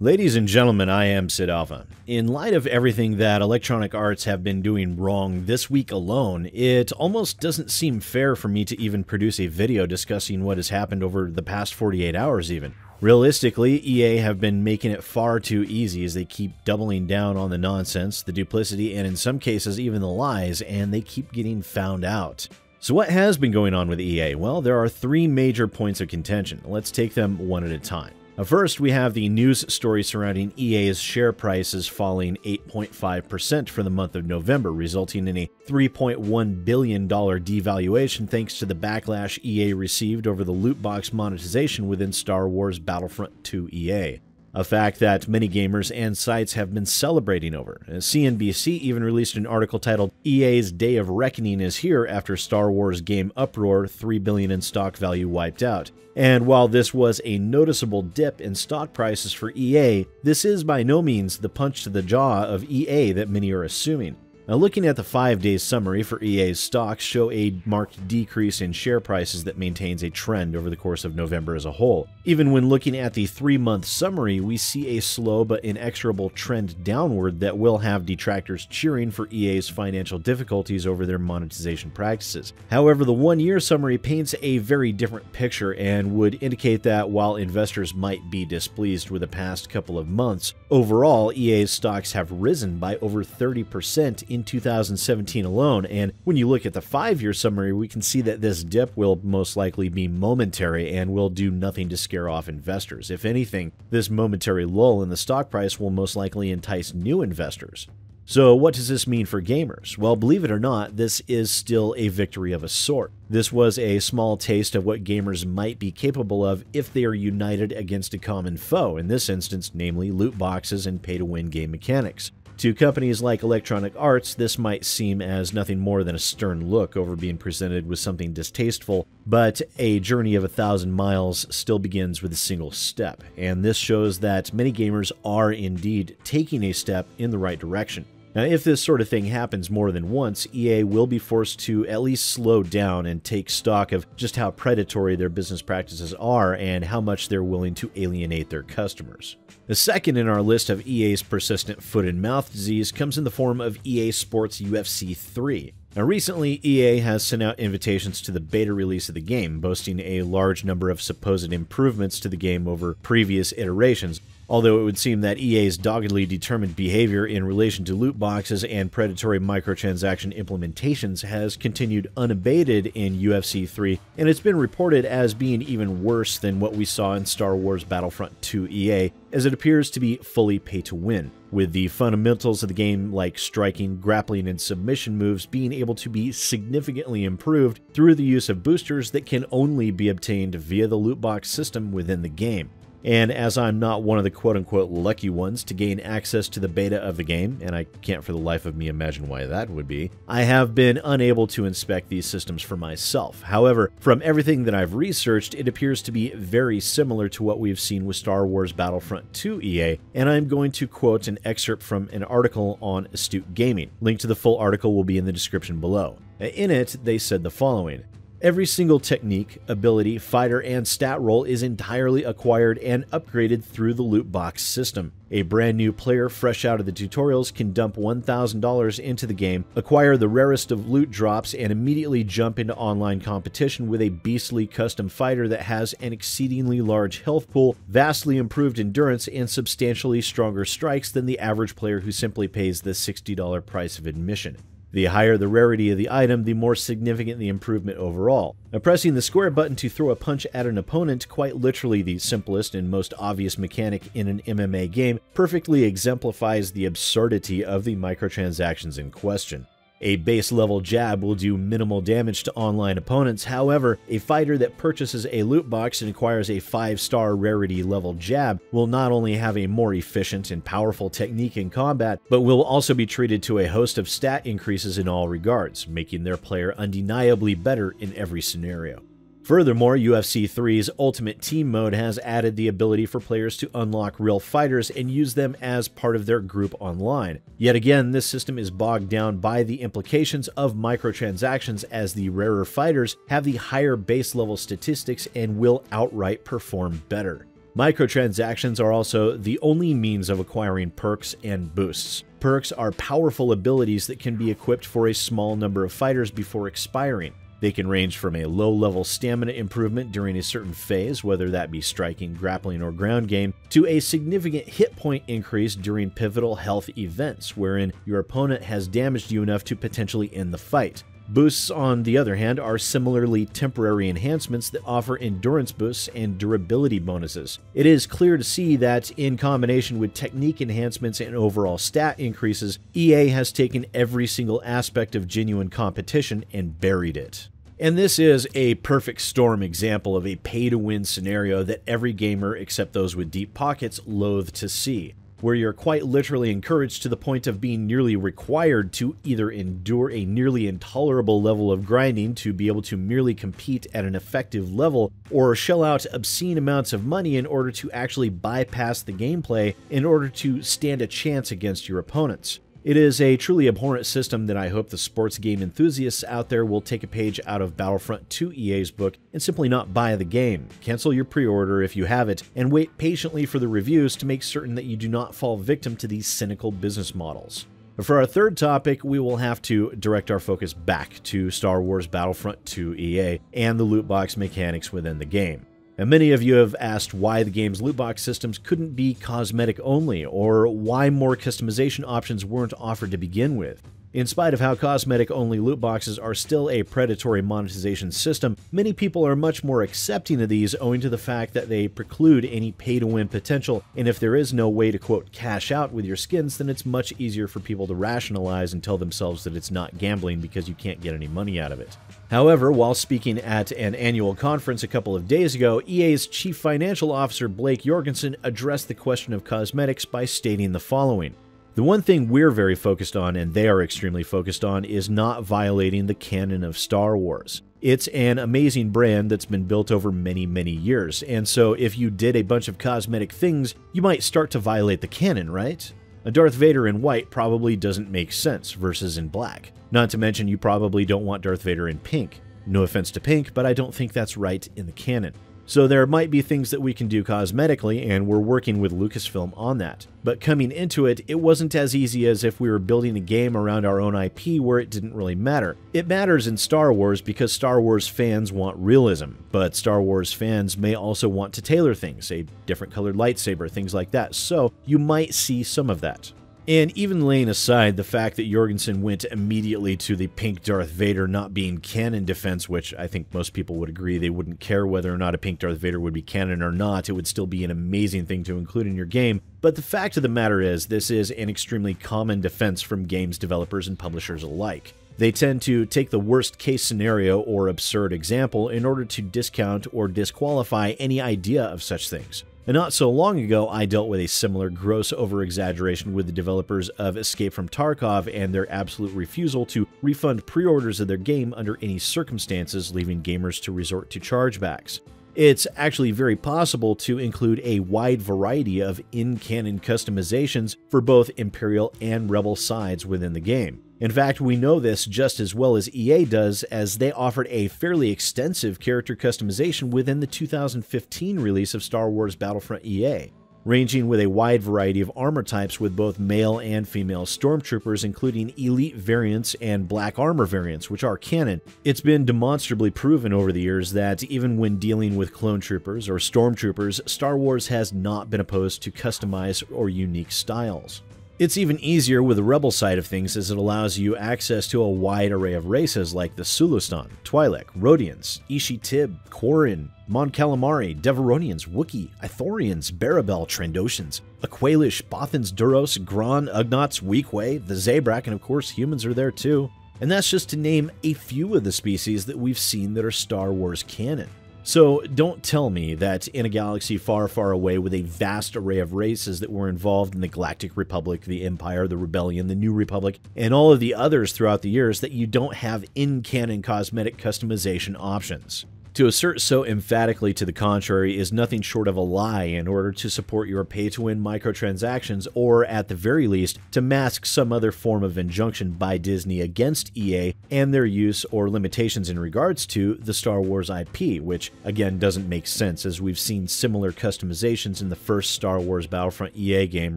Ladies and gentlemen, I am SidAlpha. In light of everything that Electronic Arts have been doing wrong this week alone, it almost doesn't seem fair for me to even produce a video discussing what has happened over the past 48 hours even. Realistically, EA have been making it far too easy as they keep doubling down on the nonsense, the duplicity, and in some cases even the lies, and they keep getting found out. So what has been going on with EA? Well, there are three major points of contention. Let's take them one at a time. First, we have the news story surrounding EA's share prices falling 8.5% for the month of November, resulting in a $3.1 billion devaluation thanks to the backlash EA received over the loot box monetization within Star Wars Battlefront EA. A fact that many gamers and sites have been celebrating over. CNBC even released an article titled EA's Day of Reckoning is Here after Star Wars game uproar, $3 billion in stock value wiped out. And while this was a noticeable dip in stock prices for EA, this is by no means the punch to the jaw of EA that many are assuming. Now, looking at the 5-day summary for EA's stocks show a marked decrease in share prices that maintains a trend over the course of November as a whole. Even when looking at the 3-month summary, we see a slow but inexorable trend downward that will have detractors cheering for EA's financial difficulties over their monetization practices. However, the 1-year summary paints a very different picture and would indicate that while investors might be displeased with the past couple of months, overall EA's stocks have risen by over 30% in 2017 alone, and when you look at the 5-year summary, we can see that this dip will most likely be momentary and will do nothing to scare off investors. If anything, this momentary lull in the stock price will most likely entice new investors. So what does this mean for gamers? Well, believe it or not, this is still a victory of a sort. This was a small taste of what gamers might be capable of if they are united against a common foe, in this instance, namely loot boxes and pay-to-win game mechanics. To companies like Electronic Arts, this might seem as nothing more than a stern look over being presented with something distasteful, but a journey of 1,000 miles still begins with a single step, and this shows that many gamers are indeed taking a step in the right direction. Now, if this sort of thing happens more than once, EA will be forced to at least slow down and take stock of just how predatory their business practices are and how much they're willing to alienate their customers. The second in our list of EA's persistent foot and mouth disease comes in the form of EA Sports UFC3. Now, recently, EA has sent out invitations to the beta release of the game, boasting a large number of supposed improvements to the game over previous iterations. Although it would seem that EA's doggedly determined behavior in relation to loot boxes and predatory microtransaction implementations has continued unabated in UFC3, and it's been reported as being even worse than what we saw in Star Wars Battlefront EA, as it appears to be fully pay-to-win, with the fundamentals of the game like striking, grappling, and submission moves being able to be significantly improved through the use of boosters that can only be obtained via the loot box system within the game. And as I'm not one of the quote-unquote lucky ones to gain access to the beta of the game, and I can't for the life of me imagine why that would be, I have been unable to inspect these systems for myself. However, from everything that I've researched, it appears to be very similar to what we've seen with Star Wars Battlefront EA, and I'm going to quote an excerpt from an article on Astute Gaming. Link to the full article will be in the description below. In it, they said the following: every single technique, ability, fighter, and stat roll is entirely acquired and upgraded through the loot box system. A brand new player fresh out of the tutorials can dump $1,000 into the game, acquire the rarest of loot drops, and immediately jump into online competition with a beastly custom fighter that has an exceedingly large health pool, vastly improved endurance, and substantially stronger strikes than the average player who simply pays the $60 price of admission. The higher the rarity of the item, the more significant the improvement overall. Now, pressing the square button to throw a punch at an opponent, quite literally the simplest and most obvious mechanic in an MMA game, perfectly exemplifies the absurdity of the microtransactions in question. A base-level jab will do minimal damage to online opponents. However, a fighter that purchases a loot box and acquires a 5-star rarity level jab will not only have a more efficient and powerful technique in combat, but will also be treated to a host of stat increases in all regards, making their player undeniably better in every scenario. Furthermore, UFC3's Ultimate Team mode has added the ability for players to unlock real fighters and use them as part of their group online. Yet again, this system is bogged down by the implications of microtransactions, as the rarer fighters have the higher base level statistics and will outright perform better. Microtransactions are also the only means of acquiring perks and boosts. Perks are powerful abilities that can be equipped for a small number of fighters before expiring. They can range from a low-level stamina improvement during a certain phase, whether that be striking, grappling, or ground game, to a significant hit point increase during pivotal health events, wherein your opponent has damaged you enough to potentially end the fight. Boosts, on the other hand, are similarly temporary enhancements that offer endurance boosts and durability bonuses. It is clear to see that, in combination with technique enhancements and overall stat increases, EA has taken every single aspect of genuine competition and buried it. And this is a perfect storm example of a pay-to-win scenario that every gamer, except those with deep pockets, loathe to see, where you're quite literally encouraged to the point of being nearly required to either endure a nearly intolerable level of grinding to be able to merely compete at an effective level, or shell out obscene amounts of money in order to actually bypass the gameplay in order to stand a chance against your opponents. It is a truly abhorrent system that I hope the sports game enthusiasts out there will take a page out of Battlefront 2 EA's book and simply not buy the game. Cancel your pre-order if you have it, and wait patiently for the reviews to make certain that you do not fall victim to these cynical business models. For our third topic, we will have to direct our focus back to Star Wars Battlefront 2 EA and the loot box mechanics within the game. And many of you have asked why the game's loot box systems couldn't be cosmetic only, or why more customization options weren't offered to begin with. In spite of how cosmetic-only loot boxes are still a predatory monetization system, many people are much more accepting of these owing to the fact that they preclude any pay-to-win potential, and if there is no way to, quote, cash out with your skins, then it's much easier for people to rationalize and tell themselves that it's not gambling because you can't get any money out of it. However, while speaking at an annual conference a couple of days ago, EA's Chief Financial Officer Blake Jorgensen addressed the question of cosmetics by stating the following. The one thing we're very focused on, and they are extremely focused on, is not violating the canon of Star Wars. It's an amazing brand that's been built over many, many years, and so if you did a bunch of cosmetic things, you might start to violate the canon, right? A Darth Vader in white probably doesn't make sense versus in black. Not to mention you probably don't want Darth Vader in pink. No offense to pink, but I don't think that's right in the canon. So there might be things that we can do cosmetically, and we're working with Lucasfilm on that. But coming into it, it wasn't as easy as if we were building a game around our own IP where it didn't really matter. It matters in Star Wars because Star Wars fans want realism, but Star Wars fans may also want to tailor things, a different colored lightsaber, things like that, so you might see some of that. And even laying aside the fact that Jorgensen went immediately to the pink Darth Vader not being canon defense, which I think most people would agree they wouldn't care whether or not a pink Darth Vader would be canon or not, it would still be an amazing thing to include in your game. But the fact of the matter is, this is an extremely common defense from games developers and publishers alike. They tend to take the worst case scenario or absurd example in order to discount or disqualify any idea of such things. And not so long ago, I dealt with a similar gross over-exaggeration with the developers of Escape from Tarkov and their absolute refusal to refund pre-orders of their game under any circumstances, leaving gamers to resort to chargebacks. It's actually very possible to include a wide variety of in-canon customizations for both Imperial and Rebel sides within the game. In fact, we know this just as well as EA does, as they offered a fairly extensive character customization within the 2015 release of Star Wars Battlefront EA, ranging with a wide variety of armor types with both male and female stormtroopers, including elite variants and black armor variants, which are canon. It's been demonstrably proven over the years that even when dealing with clone troopers or stormtroopers, Star Wars has not been opposed to customized or unique styles. It's even easier with the Rebel side of things, as it allows you access to a wide array of races like the Sulustan, Twi'lek, Rodians, Ishi-Tib, Quarren, Mon Calamari, Devaronians, Wookiee, Ithorians, Barabel, Trandoshans, Aqualish, Bothans, Duros, Gron, Ugnaughts, Weequay, the Zabrak, and of course humans are there too. And that's just to name a few of the species that we've seen that are Star Wars canon. So don't tell me that in a galaxy far, far away with a vast array of races that were involved in the Galactic Republic, the Empire, the Rebellion, the New Republic, and all of the others throughout the years, that you don't have in-canon cosmetic customization options. To assert so emphatically to the contrary is nothing short of a lie in order to support your pay-to-win microtransactions, or at the very least, to mask some other form of injunction by Disney against EA and their use or limitations in regards to the Star Wars IP, which again doesn't make sense as we've seen similar customizations in the first Star Wars Battlefront EA game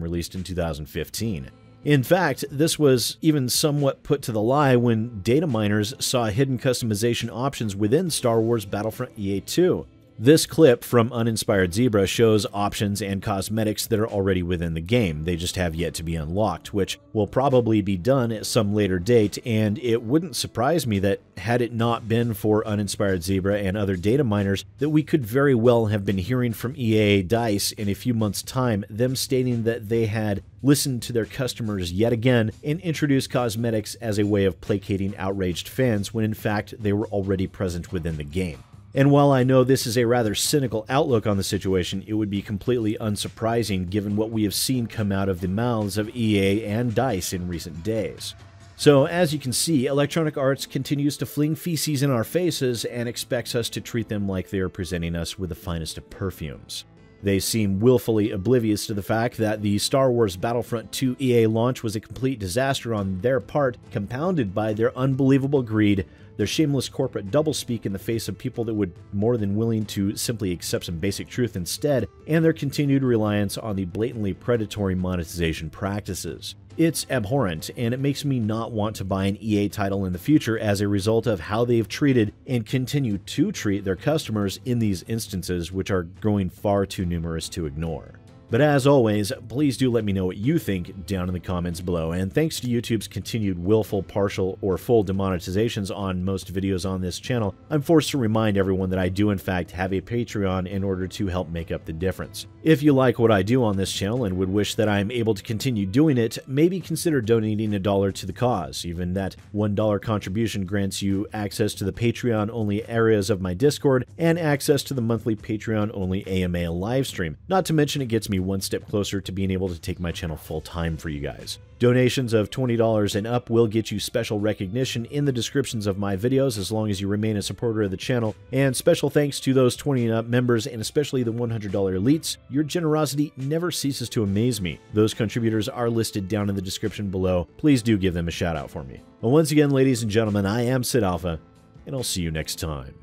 released in 2015. In fact, this was even somewhat put to the lie when data miners saw hidden customization options within Star Wars Battlefront EA 2. This clip from Uninspired Zebra shows options and cosmetics that are already within the game. They just have yet to be unlocked, which will probably be done at some later date, and it wouldn't surprise me that had it not been for Uninspired Zebra and other data miners, that we could very well have been hearing from EA DICE in a few months' time, them stating that they had listened to their customers yet again and introduced cosmetics as a way of placating outraged fans when in fact they were already present within the game. And while I know this is a rather cynical outlook on the situation, it would be completely unsurprising given what we have seen come out of the mouths of EA and DICE in recent days. So, as you can see, Electronic Arts continues to fling feces in our faces and expects us to treat them like they are presenting us with the finest of perfumes. They seem willfully oblivious to the fact that the Star Wars Battlefront 2 EA launch was a complete disaster on their part, compounded by their unbelievable greed, their shameless corporate doublespeak in the face of people that would more than willing to simply accept some basic truth instead, and their continued reliance on the blatantly predatory monetization practices. It's abhorrent, and it makes me not want to buy an EA title in the future as a result of how they've treated and continue to treat their customers in these instances, which are growing far too numerous to ignore. But as always, please do let me know what you think down in the comments below, and thanks to YouTube's continued willful, partial, or full demonetizations on most videos on this channel, I'm forced to remind everyone that I do in fact have a Patreon in order to help make up the difference. If you like what I do on this channel and would wish that I am able to continue doing it, maybe consider donating $1 to the cause. Even that $1 contribution grants you access to the Patreon-only areas of my Discord and access to the monthly Patreon-only AMA livestream. Not to mention it gets me one step closer to being able to take my channel full-time for you guys. Donations of $20 and up will get you special recognition in the descriptions of my videos as long as you remain a supporter of the channel, and special thanks to those 20 and up members and especially the $100 elites. Your generosity never ceases to amaze me. Those contributors are listed down in the description below. Please do give them a shout out for me. Well, once again, ladies and gentlemen, I am SidAlpha, and I'll see you next time.